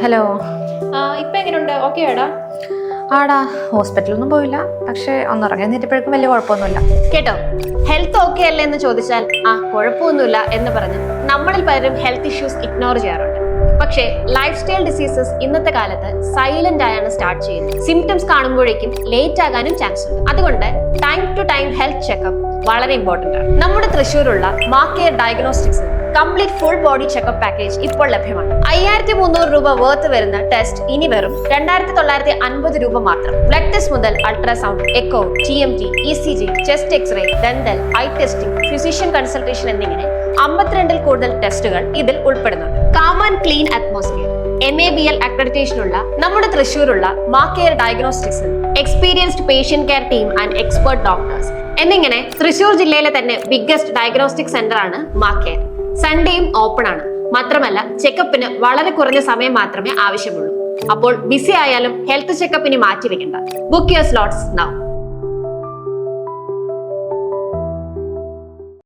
Hello. ഇപ്പൊ എങ്ങനെയുണ്ട്? Okay ആടാ? ആടാ, ഹോസ്പിറ്റലൊന്നും പോയില്ല, പക്ഷെ ഒന്നിറങ്ങി നീറ്റപ്പോഴേക്കും വലിയ കുഴപ്പമൊന്നുമില്ല. കേട്ടോ, ഹെൽത്ത് ഓക്കെ അല്ലേ എന്ന് ചോദിച്ചാൽ കുഴപ്പമൊന്നുമില്ല എന്ന് പറഞ്ഞ് നമ്മളിൽ പലരും ഹെൽത്ത് ഇഷ്യൂസ് ഇഗ്നോർ ചെയ്യാറുണ്ട്. പക്ഷേ ലൈഫ് സ്റ്റൈൽ ഡിസീസസ് ഇന്നത്തെ കാലത്ത് സൈലന്റ് ആയാണ് സ്റ്റാർട്ട് ചെയ്യുന്നത്. സിംറ്റംസ് കാണുമ്പോഴേക്കും ലേറ്റ് ആകാനും ചാൻസ് ഉണ്ട്. അതുകൊണ്ട് time to time health checkup വളരെ ഇമ്പോർട്ടന്റ് ആണ്. നമ്മുടെ തൃശ്ശൂരുള്ള Marcare diagnostics complete full body checkup package ഇപ്പോൾ ലഭ്യമാണ്. 5300 രൂപ വർത്ത് വരുന്ന ടെസ്റ്റ് ഇനി വെറും 2950 രൂപ മാത്രം. ബ്ലഡ് ടെസ്റ്റ് മുതൽ ultrasound, echo, TMT, ECG, chest x-ray, dental, eye testing, physician consultation എന്നിങ്ങനെ 52ൽ കൂടുതൽ ടെസ്റ്റുകൾ ഇതിൽ ഉൾപ്പെടുന്നുണ്ട്. Calm and clean atmosphere MABL accreditation ഉള്ള നമ്മുടെ തൃശ്ശൂരുള്ള മാർക്കെയർ ഡയഗ്നോസ്റ്റിക്സിൽ experienced patient care team and expert doctors എന്നിങ്ങനെ തൃശ്ശൂർ ജില്ലയിലെ തന്നെ ബിഗ്ഗസ്റ്റ് ഡയഗ്നോസ്റ്റിക് സെന്റർ ആണ് മാർക്കെയർ. സൺഡേയും ഓപ്പൺ ആണ്. മാത്രമല്ല ചെക്കപ്പിന് വളരെ കുറഞ്ഞ സമയം മാത്രമേ ആവശ്യമുള്ളൂ. അപ്പോൾ ബിസി ആയാലും ഹെൽത്ത് ചെക്കപ്പിന് മാറ്റിവെക്കണ്ട. Book your slots now.